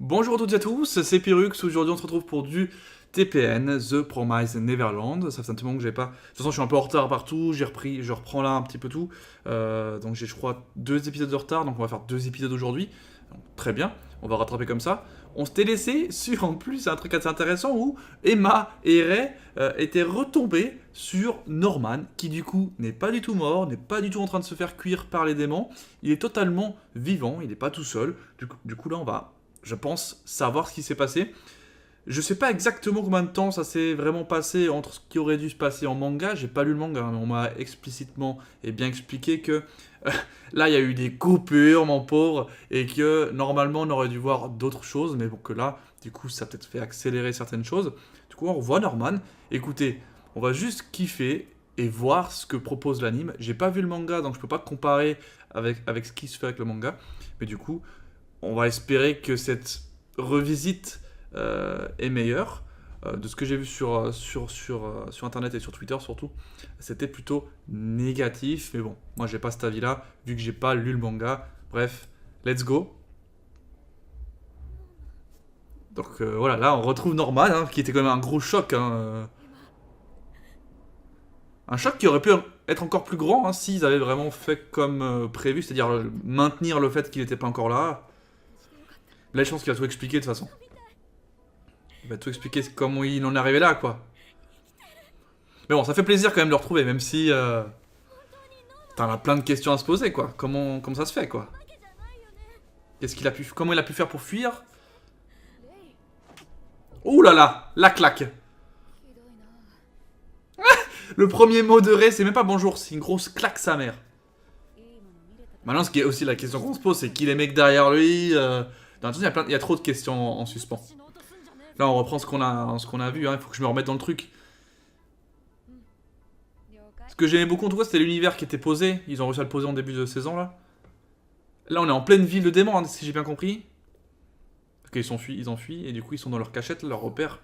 Bonjour à toutes et à tous, c'est Pyrrhux. Aujourd'hui on se retrouve pour du TPN, The Promised Neverland. Ça fait un petit moment que j'ai pas... De toute façon je suis un peu en retard partout, je reprends là un petit peu tout. Donc j'ai je crois 2 épisodes de retard, donc on va faire 2 épisodes aujourd'hui. Donc, très bien, on va rattraper comme ça. On s'était laissé sur en plus un truc assez intéressant où Emma et Ray étaient retombés sur Norman, qui du coup n'est pas du tout mort, n'est pas du tout en train de se faire cuire par les démons. Il est totalement vivant, il n'est pas tout seul. Du coup là on va... je pense savoir ce qui s'est passé. Je sais pas exactement combien de temps ça s'est vraiment passé entre ce qui aurait dû se passer en manga. J'ai pas lu le manga, mais on m'a explicitement et bien expliqué que là il y a eu des coupures, mon pauvre, et que normalement on aurait dû voir d'autres choses, mais bon, que là, du coup, ça a peut-être fait accélérer certaines choses. Du coup, on revoit Norman. Écoutez, on va juste kiffer et voir ce que propose l'anime. J'ai pas vu le manga, donc je peux pas comparer avec ce qui se fait avec le manga, mais du coup on va espérer que cette revisite est meilleure. De ce que j'ai vu sur internet et sur Twitter surtout, c'était plutôt négatif. Mais bon, moi j'ai pas cet avis-là, vu que j'ai pas lu le manga. Bref, let's go. Donc voilà, là on retrouve Norman, hein, qui était quand même un gros choc. Un choc qui aurait pu être encore plus grand hein, s'ils avaient vraiment fait comme prévu, c'est-à-dire maintenir le fait qu'il n'était pas encore là. Là, je pense qu'il va tout expliquer de toute façon. Il va tout expliquer comment il en est arrivé là, quoi. Mais bon, ça fait plaisir quand même de le retrouver, même si... t'en as plein de questions à se poser, quoi. Comment ça se fait, quoi. Comment il a pu faire pour fuir? Ouh là là, la claque. Le premier mot de Ray, c'est même pas bonjour, c'est une grosse claque sa mère. Maintenant, ce qui est aussi la question qu'on se pose, c'est qui les mecs derrière lui il y a trop de questions en suspens. Là, on reprend ce qu'on a vu. Il faut que je me remette dans le truc. Ce que j'aimais beaucoup en tout cas, c'était l'univers qui était posé. Ils ont réussi à le poser en début de saison, là. Là, on est en pleine ville de démons, hein, si j'ai bien compris. Parce qu'ils ils enfuient, et du coup, ils sont dans leur cachette, leur repère.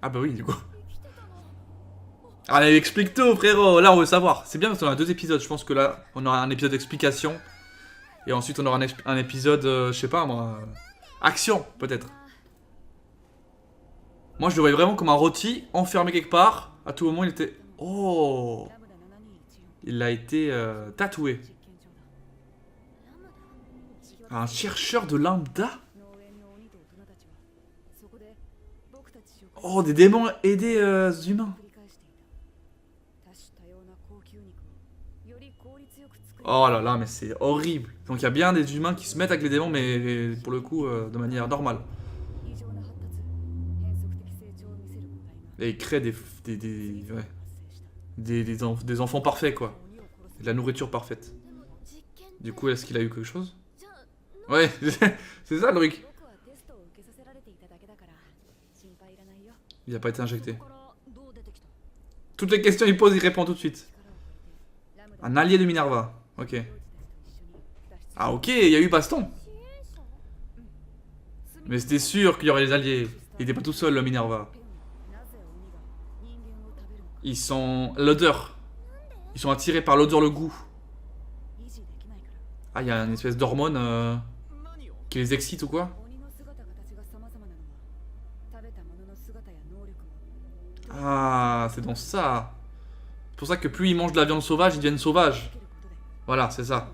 Ah bah oui, du coup. Allez, explique tout, frérot. Là, on veut savoir. C'est bien parce qu'on a 2 épisodes. Je pense que là, on aura un épisode d'explication. Et ensuite, on aura un épisode, je sais pas moi... action, peut-être. Moi, je le voyais vraiment comme un rôti, enfermé quelque part. À tout moment, il était... Oh! Il a été tatoué. Un chercheur de lambda? Oh, des démons et des humains. Oh là là, mais c'est horrible. Donc il y a bien des humains qui se mettent avec les démons, mais pour le coup, de manière normale. Et ils créent des enfants parfaits, quoi. De la nourriture parfaite. Du coup, est-ce qu'il a eu quelque chose? Ouais, c'est ça le truc. Il a pas été injecté. Toutes les questions qu'il pose, il répond tout de suite. Un allié de Minerva. Ok. Ah ok, il y a eu baston. Mais c'était sûr qu'il y aurait les alliés. Il était pas tout seul, le Minerva. Ils sont... l'odeur. Ils sont attirés par l'odeur, le goût. Ah, il y a une espèce d'hormone qui les excite ou quoi? Ah, c'est dans ça. C'est pour ça que plus ils mangent de la viande sauvage, ils deviennent sauvages. Voilà, c'est ça.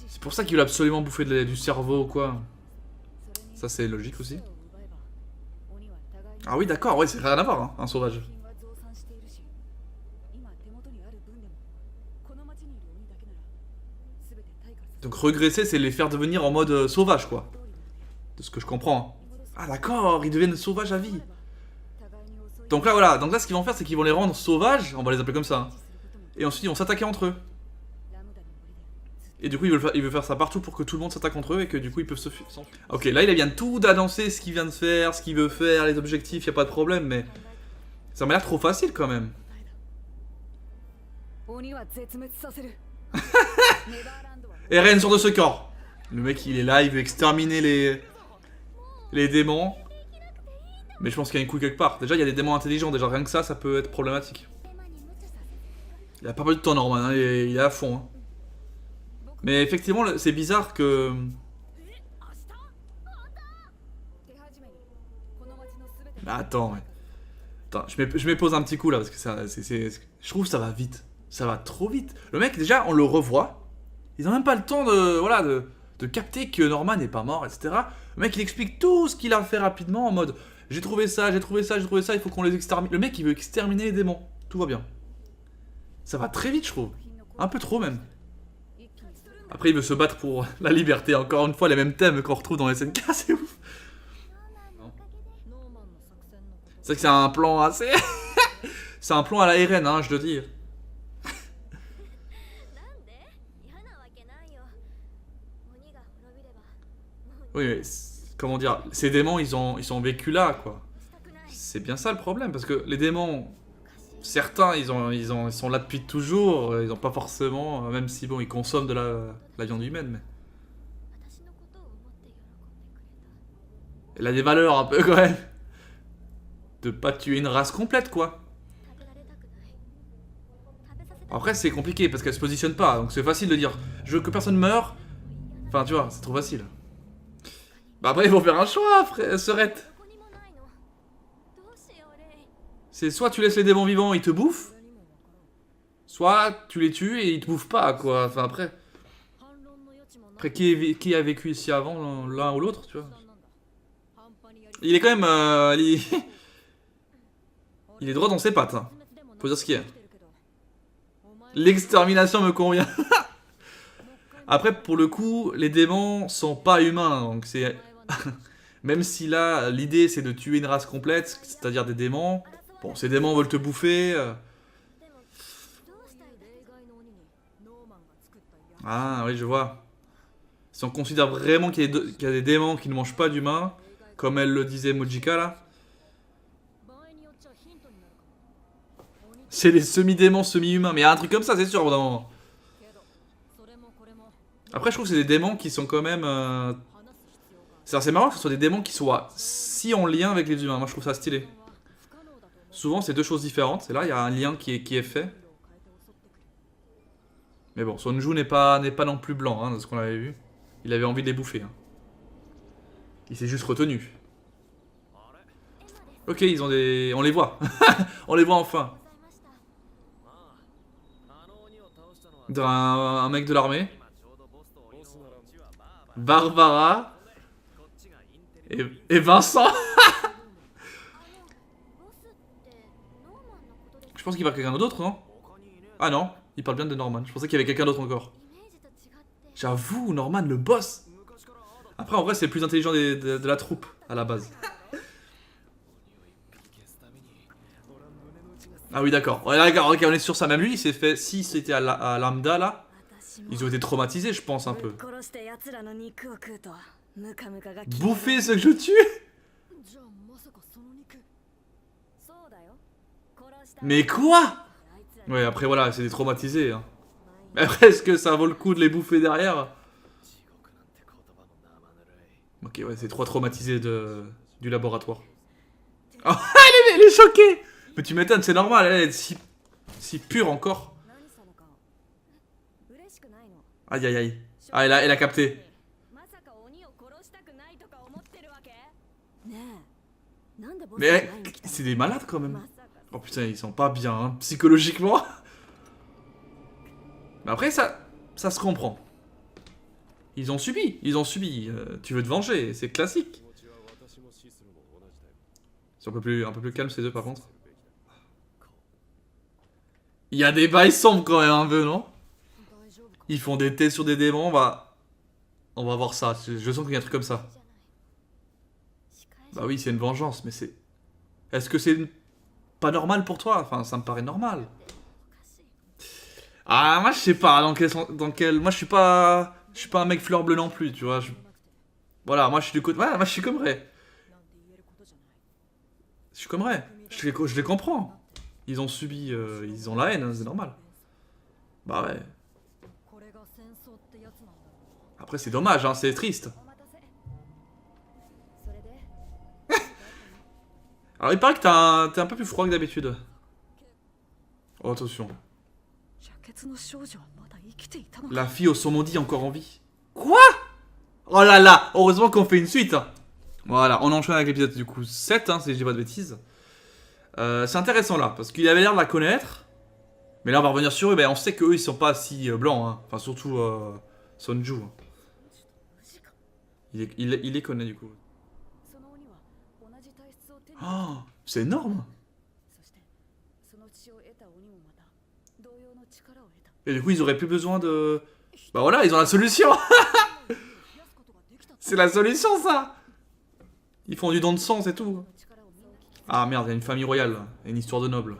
C'est pour ça qu'ils veulent absolument bouffer du cerveau ou quoi. Ça, c'est logique aussi. Ah oui, d'accord, ouais, c'est rien à voir, hein, un sauvage. Donc regresser, c'est les faire devenir en mode sauvage, quoi. De ce que je comprends. Ah d'accord, ils deviennent sauvages à vie. Donc là, voilà. Donc là, ce qu'ils vont faire, c'est qu'ils vont les rendre sauvages. On va les appeler comme ça. Hein. Et ensuite, ils vont s'attaquer entre eux. Et du coup, ils veulent faire ça partout pour que tout le monde s'attaque entre eux et que du coup, ils peuvent se fuir. Ok, là, il vient tout d'annoncer ce qu'il vient de faire, ce qu'il veut faire, les objectifs, y a pas de problème, mais... ça m'a l'air trop facile, quand même. Eren sort de ce corps. Le mec, il est là, il veut exterminer les démons. Mais je pense qu'il y a une couille quelque part. Déjà, il y a des démons intelligents. Déjà, rien que ça peut être problématique. Il a pas mal de temps, Norman. Hein, il est à fond. Hein. Mais effectivement, c'est bizarre que Mais attends, ouais. Attends, je m'épose un petit coup là, parce que je trouve que ça va vite. Ça va trop vite. Le mec, déjà, on le revoit. Ils ont même pas le temps de, voilà, de capter que Norman n'est pas mort, etc. Le mec, il explique tout ce qu'il a fait rapidement en mode j'ai trouvé ça, j'ai trouvé ça, j'ai trouvé ça, il faut qu'on les extermine. Le mec, il veut exterminer les démons. Tout va bien. Ça va très vite, je trouve. Un peu trop, même. Après, il veut se battre pour la liberté. Encore une fois, les mêmes thèmes qu'on retrouve dans les SNK, c'est ouf. C'est vrai que c'est un plan assez. C'est un plan à la RN, hein, je dois dire. Oui, mais comment dire, ces démons, ils sont vécus là, quoi. C'est bien ça le problème, parce que les démons, certains, ils sont là depuis toujours, ils n'ont pas forcément, même si bon, ils consomment de la viande humaine, mais. Elle a des valeurs un peu quand même. De pas tuer une race complète, quoi. Après, c'est compliqué parce qu'elle se positionne pas, donc c'est facile de dire je veux que personne meure. Enfin, tu vois, c'est trop facile. Bah après, il faut faire un choix, frère, Serette. C'est soit tu laisses les démons vivants, ils te bouffent, soit tu les tues et ils te bouffent pas, quoi. Enfin, après. Après, qui a vécu ici avant, l'un ou l'autre, tu vois. Il est quand même. Il est droit dans ses pattes, hein. Faut dire ce qu'il y a. L'extermination me convient. Après, pour le coup, les démons sont pas humains, donc c'est. Même si là, l'idée c'est de tuer une race complète, c'est-à-dire des démons. Bon, ces démons veulent te bouffer. Ah oui, je vois. Si on considère vraiment qu'il y a des démons qui ne mangent pas d'humains, comme elle le disait Mojika là. C'est des semi-démons, semi-humains. Mais il y a un truc comme ça, c'est sûr, au bout d'un moment. Après, je trouve que c'est des démons qui sont quand même. C'est assez marrant que ce soit des démons qui soient si en lien avec les humains. Moi, je trouve ça stylé. Souvent, c'est deux choses différentes. Et là, il y a un lien qui est fait. Mais bon, Sonju n'est pas non plus blanc, hein, de ce qu'on avait vu. Il avait envie de les bouffer. Hein. Il s'est juste retenu. Ok, ils ont des. On les voit. On les voit enfin. Un mec de l'armée. Barbara. Et Vincent. Je pense qu'il parle quelqu'un d'autre, non? Ah non, il parle bien de Norman. Je pensais qu'il y avait quelqu'un d'autre encore. J'avoue, Norman, le boss. Après, en vrai, c'est le plus intelligent de la troupe, à la base. Ah oui, d'accord. Ouais, d'accord, ok, on est sur ça. Même lui, il s'est fait. Si c'était à Lambda, là, ils ont été traumatisés, je pense, un peu. Bouffer ce que je tue? Mais quoi? Ouais, après, voilà, c'est des traumatisés. Hein. Mais après, est-ce que ça vaut le coup de les bouffer derrière? Ok, ouais, c'est trois traumatisés du laboratoire. Oh, elle est choquée! Mais tu m'étonnes, c'est normal, elle est si pure encore. Aïe aïe aïe. Ah, elle a capté. Mais c'est des malades quand même. Oh putain, ils sont pas bien, hein, psychologiquement. Mais après, ça se comprend. Ils ont subi. Tu veux te venger, c'est classique. C'est un peu plus calme ces deux par contre. Il y a des bails sombres quand même un peu, non? Ils font des tests sur des démons, on va voir ça. Je sens qu'il y a un truc comme ça. Bah oui, c'est une vengeance, mais c'est... Est-ce que c'est pas normal pour toi? Enfin, ça me paraît normal. Ah, moi je sais pas dans quel... Moi je suis pas un mec fleur bleue non plus, tu vois. Voilà, moi je suis du côté... Ouais, moi je suis comme Ray. Je suis comme Ray. Je les comprends. Ils ont subi... ils ont la haine, hein, c'est normal. Bah ouais. Après c'est dommage, hein, c'est triste. Alors il paraît que t'es un peu plus froid que d'habitude. Oh attention. La fille au saumon dit encore en vie. Quoi? Oh là là, heureusement qu'on fait une suite. Voilà, on enchaîne avec l'épisode du coup 7, hein, si je dis pas de bêtises. C'est intéressant là, parce qu'il avait l'air de la connaître. Mais là, on va revenir sur eux. Ben, on sait qu'eux, ils sont pas si blancs. Hein. Enfin, surtout Sonju. Hein. Il les connaît du coup. Oh, c'est énorme. Et du coup, ils auraient plus besoin de... Bah voilà, ils ont la solution. C'est la solution, ça. Ils font du don de sang, c'est tout. Ah merde, il y a une famille royale. Là. Il y a une histoire de nobles.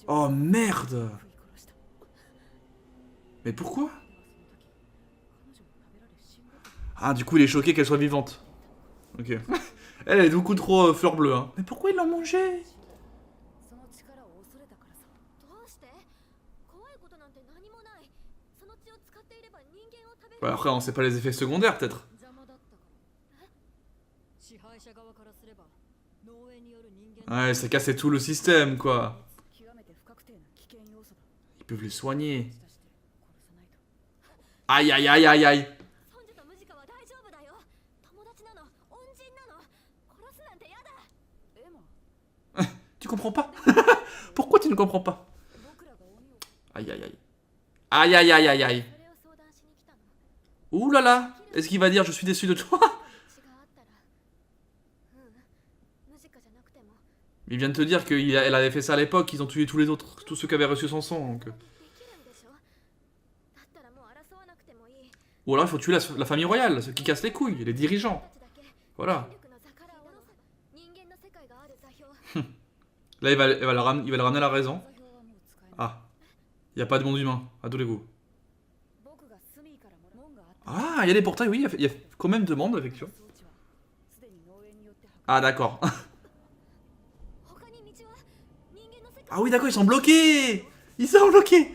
Oh merde. Mais pourquoi? Ah, du coup, il est choqué qu'elle soit vivante. Ok. Elle est beaucoup trop fleur bleue. Hein. Mais pourquoi ils l'ont mangé? Ouais, après, on sait pas les effets secondaires, peut-être. Ouais, ça cassait tout le système, quoi. Ils peuvent les soigner. Aïe, aïe, aïe, aïe, aïe. Tu comprends pas? Pourquoi tu ne comprends pas? Aïe, aïe, aïe. Aïe, aïe, aïe, aïe, aïe. Ouh là là. Est-ce qu'il va dire je suis déçu de toi? Il vient de te dire qu'elle avait fait ça à l'époque, ils ont tué tous les autres, tous ceux qui avaient reçu son sang. Donc... Ou alors il faut tuer la famille royale, ceux qui cassent les couilles, les dirigeants. Voilà. Là, il va le ramener à la raison. Ah. Il n'y a pas de monde humain, à tous les coups. Ah, il y a des portails, oui, il y a quand même de monde, effectivement. Ah, d'accord. Ah oui, d'accord, ils sont bloqués. Ils sont bloqués.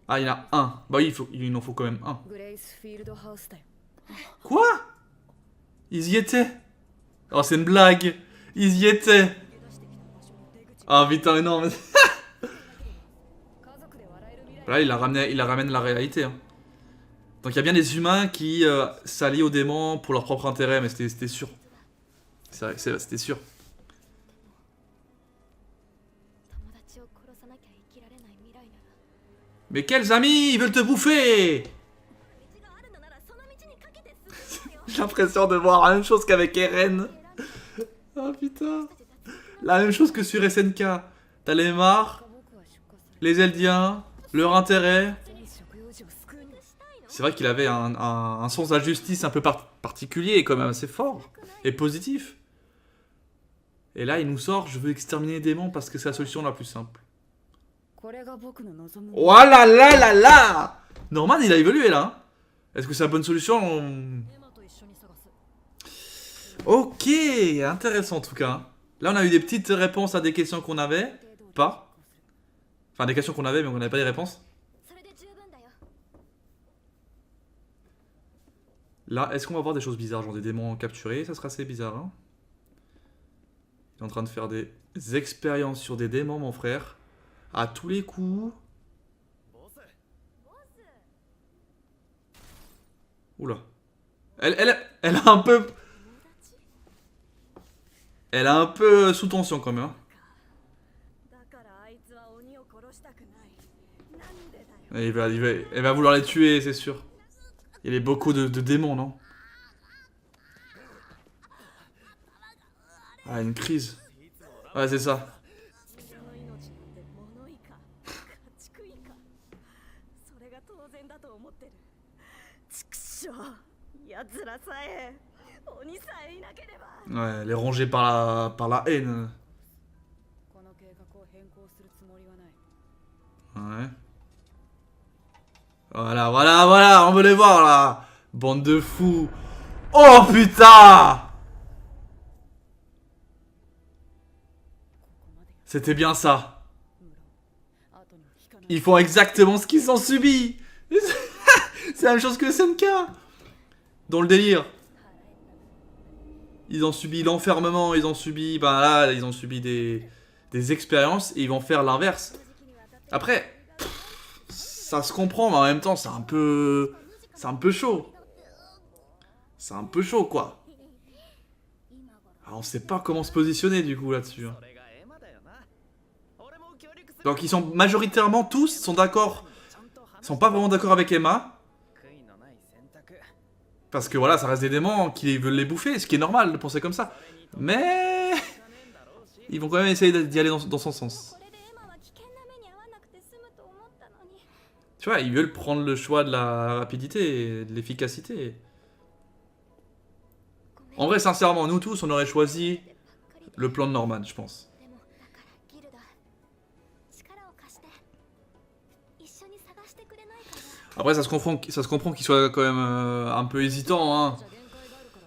Ah, il y en a un. Bah oui, il en faut quand même un. Quoi? Ils y étaient. Oh, c'est une blague. Ils y étaient. Ah putain, non, mais... Là, il la ramène à la réalité. Hein. Donc il y a bien des humains qui s'allient aux démons pour leur propre intérêt, mais c'était sûr. C'était sûr. Mais quels amis, ils veulent te bouffer. J'ai l'impression de voir la même chose qu'avec Eren. Oh putain. La même chose que sur SNK. T'as les Mars, les Eldiens, leur intérêt. C'est vrai qu'il avait un sens de la justice un peu particulier et quand même assez fort et positif. Et là, il nous sort, je veux exterminer les démons parce que c'est la solution la plus simple. Oh là là là là! Norman, il a évolué là. Hein. Est-ce que c'est la bonne solution? Ok, intéressant en tout cas. Là, on a eu des petites réponses à des questions qu'on avait pas. Enfin, des questions qu'on avait, mais on n'avait pas les réponses. Là, est-ce qu'on va voir des choses bizarres, genre des démons capturés? Ça sera assez bizarre, hein. Il est en train de faire des expériences sur des démons, mon frère. À tous les coups. Oula. Elle a un peu... Elle a un peu sous tension quand même. Hein. Elle va vouloir les tuer, c'est sûr. Il y avait beaucoup de démons, non? Ah, une crise. Ouais, c'est ça. Ouais, elle est rongée par la haine. Ouais. Voilà, voilà, voilà, on veut les voir là. Bande de fous. Oh putain! C'était bien ça. Ils font exactement ce qu'ils ont subi. C'est la même chose que SNK. Dans le délire. Ils ont subi l'enfermement, ils ont subi... Ben là, ils ont subi des expériences et ils vont faire l'inverse. Après, ça se comprend, mais en même temps, c'est un peu chaud. C'est un peu chaud, quoi. Alors, on sait pas comment se positionner, du coup, là-dessus. Hein. Donc, ils sont majoritairement tous sont d'accord. Ils sont pas vraiment d'accord avec Emma. Parce que voilà, ça reste des démons qui veulent les bouffer, ce qui est normal de penser comme ça. Mais ils vont quand même essayer d'y aller dans son sens. Tu vois, ils veulent prendre le choix de la rapidité et de l'efficacité. En vrai, sincèrement, nous tous, on aurait choisi le plan de Norman, je pense. Après, ça se comprend qu'il soit quand même un peu hésitant. Hein.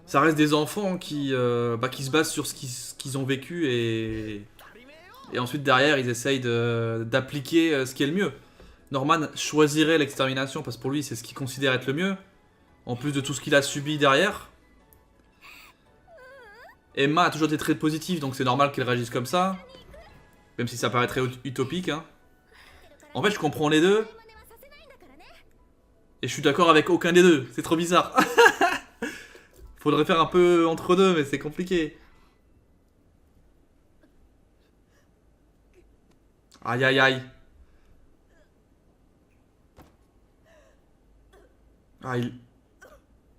Ça reste des enfants qui se basent sur ce qu'ils ont vécu et ensuite derrière ils essayent d'appliquer ce qui est le mieux. Norman choisirait l'extermination parce que pour lui c'est ce qu'il considère être le mieux, en plus de tout ce qu'il a subi derrière. Emma a toujours été très positive donc c'est normal qu'elle réagisse comme ça, même si ça paraît très utopique. Hein. En fait je comprends les deux et je suis d'accord avec aucun des deux, c'est trop bizarre. Faudrait faire un peu entre deux, mais c'est compliqué. Aïe aïe aïe. Ah,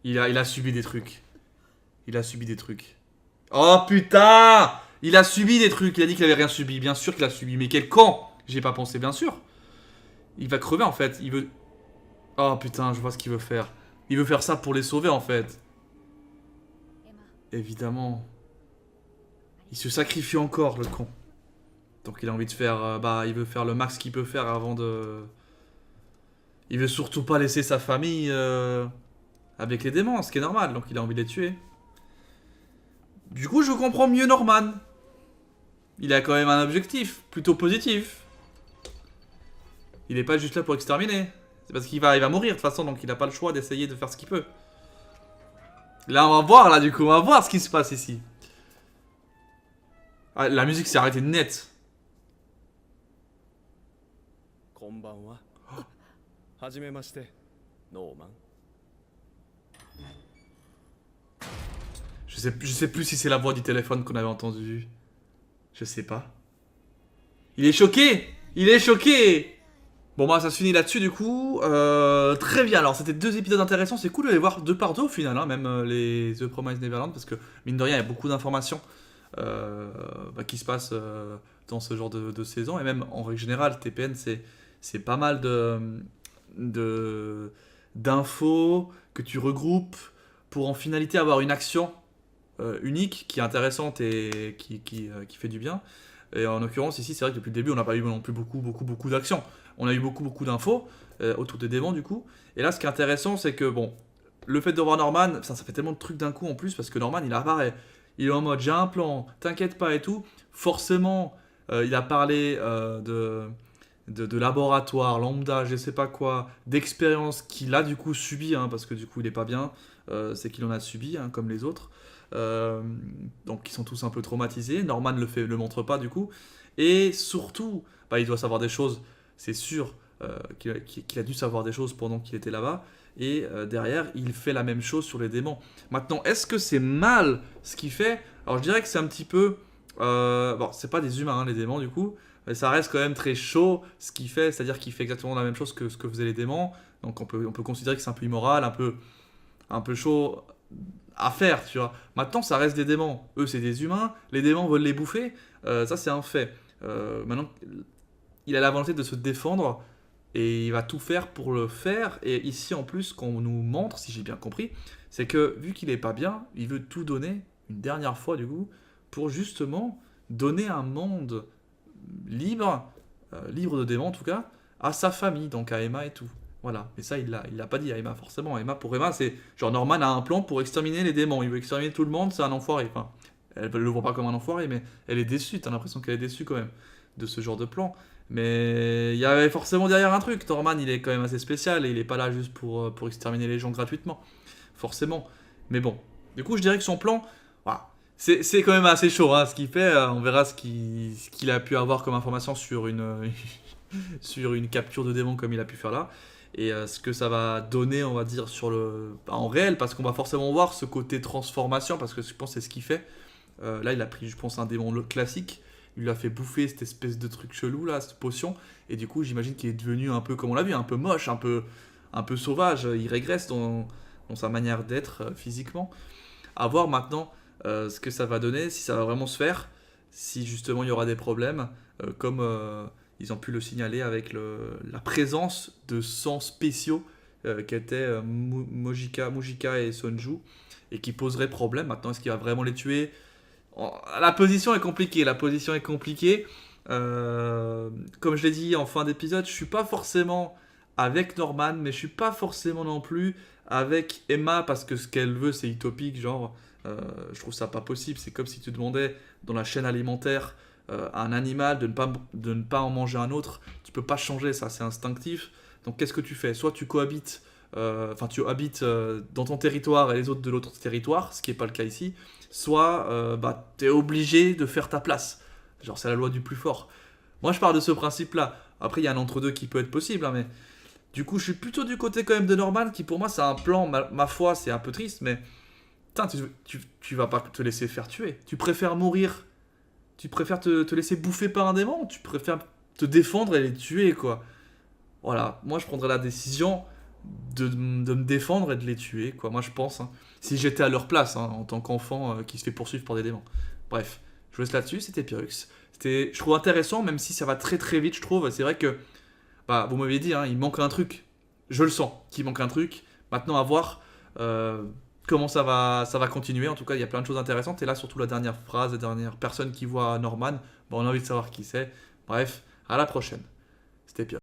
il a subi des trucs. Il a subi des trucs. Oh putain! Il a subi des trucs. Il a dit qu'il avait rien subi. Bien sûr qu'il a subi. Mais quel con! J'y ai pas pensé, bien sûr. Il va crever en fait. Il veut. Oh putain, je vois ce qu'il veut faire. Il veut faire ça pour les sauver en fait. Évidemment. Il se sacrifie encore, le con. Donc il a envie de faire... il veut faire le max qu'il peut faire avant de... Il veut surtout pas laisser sa famille avec les démons, ce qui est normal. Donc il a envie de les tuer. Du coup, je comprends mieux Norman. Il a quand même un objectif plutôt positif. Il est pas juste là pour exterminer. C'est parce qu'il va mourir de toute façon, donc il a pas le choix d'essayer de faire ce qu'il peut. Là, on va voir, là, du coup, on va voir ce qui se passe ici. Ah, la musique s'est arrêtée net. Je sais plus si c'est la voix du téléphone qu'on avait entendu. Je sais pas. Il est choqué! Il est choqué! Bon bah ça se finit là-dessus du coup. Très bien, alors c'était 2 épisodes intéressants, c'est cool de les voir 2 par 2 au final, hein, même les The Promised Neverland, parce que mine de rien il y a beaucoup d'informations qui se passent dans ce genre de saison, et même en règle générale TPN c'est pas mal d'infos que tu regroupes pour en finalité avoir une action unique qui est intéressante et qui fait du bien. Et en l'occurrence ici c'est vrai que depuis le début on n'a pas eu non plus beaucoup d'actions. On a eu beaucoup d'infos autour des démons du coup. Et là ce qui est intéressant c'est que bon, le fait de voir Norman, ça fait tellement de trucs d'un coup en plus parce que Norman il apparaît. Il est en mode j'ai un plan, t'inquiète pas et tout. Forcément il a parlé de laboratoire, lambda, je sais pas quoi, d'expérience qu'il a du coup subi, hein, parce que du coup il est pas bien, c'est qu'il en a subi hein, comme les autres. Donc ils sont tous un peu traumatisés. Norman le montre pas du coup. Et surtout, il doit savoir des choses. C'est sûr qu'il a dû savoir des choses pendant qu'il était là-bas. Et derrière, il fait la même chose sur les démons. Maintenant, est-ce que c'est mal ce qu'il fait? Alors je dirais que c'est un petit peu... bon, c'est pas des humains hein, les démons du coup. Mais ça reste quand même très chaud ce qu'il fait. C'est-à-dire qu'il fait exactement la même chose que ce que faisaient les démons. Donc on peut considérer que c'est un peu immoral, un peu chaud à faire, tu vois. Maintenant, ça reste des démons. Eux, c'est des humains. Les démons veulent les bouffer. Ça, c'est un fait. Maintenant, il a la volonté de se défendre et il va tout faire pour le faire. Et ici, en plus, ce qu'on nous montre, si j'ai bien compris, c'est que vu qu'il est pas bien, il veut tout donner une dernière fois, du coup, pour justement donner un monde libre, libre de démons en tout cas, à sa famille, donc à Emma et tout. Voilà, mais ça il l'a pas dit à Emma forcément. Pour Emma c'est genre Norman a un plan pour exterminer les démons, il veut exterminer tout le monde, c'est un enfoiré. Enfin, elle le voit pas comme un enfoiré, mais elle est déçue, t'as l'impression qu'elle est déçue quand même de ce genre de plan. Mais il y avait forcément derrière un truc, Norman il est quand même assez spécial et il est pas là juste pour exterminer les gens gratuitement, forcément. Mais bon, du coup je dirais que son plan, voilà, c'est quand même assez chaud hein, ce qu'il fait, on verra ce qu'il a pu avoir comme information sur une, sur une capture de démon comme il a pu faire là. et ce que ça va donner, on va dire, en réel, parce qu'on va forcément voir ce côté transformation, parce que je pense que c'est ce qu'il fait. Là, il a pris, je pense, un démon classique, il lui a fait bouffer cette espèce de truc chelou, là, cette potion, et du coup, j'imagine qu'il est devenu un peu, comme on l'a vu, un peu moche, un peu sauvage, il régresse dans sa manière d'être physiquement. À voir maintenant ce que ça va donner, si ça va vraiment se faire, si justement il y aura des problèmes, comme ils ont pu le signaler avec la présence de sangs spéciaux qui étaient Mujika et Sonju, et qui poseraient problème. Maintenant, est-ce qu'il va vraiment les tuer? La position est compliquée, la position est compliquée. Comme je l'ai dit en fin d'épisode, je suis pas forcément avec Norman, mais je suis pas forcément non plus avec Emma, parce que ce qu'elle veut c'est utopique, genre je trouve ça pas possible. C'est comme si tu demandais dans la chaîne alimentaire à un animal de ne pas en manger un autre. Tu peux pas changer ça, c'est instinctif. Donc qu'est-ce que tu fais? Soit tu cohabites, tu habites dans ton territoire et les autres de l'autre territoire, ce qui est pas le cas ici. Soit tu es obligé de faire ta place. Genre c'est la loi du plus fort. Moi je pars de ce principe-là. Après il y a un entre-deux qui peut être possible, hein, mais du coup je suis plutôt du côté quand même de Norman, qui pour moi c'est un plan, ma foi c'est un peu triste, mais putain, tu vas pas te laisser faire tuer. Tu préfères mourir, tu préfères te laisser bouffer par un démon, tu préfères te défendre et les tuer, quoi. Voilà, moi je prendrais la décision de me défendre et de les tuer, quoi. Moi je pense, hein. Si j'étais à leur place, hein, en tant qu'enfant qui se fait poursuivre par des démons. Bref, je vous laisse là-dessus, c'était Pyrrhux. Je trouve intéressant, même si ça va très très vite, je trouve. C'est vrai que, vous m'aviez dit, hein, il manque un truc. Je le sens, qu'il manque un truc. Maintenant, à voir comment ça va continuer. En tout cas, il y a plein de choses intéressantes. Et là, surtout la dernière phrase, la dernière personne qui voit Norman, on a envie de savoir qui c'est. Bref, à la prochaine. C'était Pyrrhux.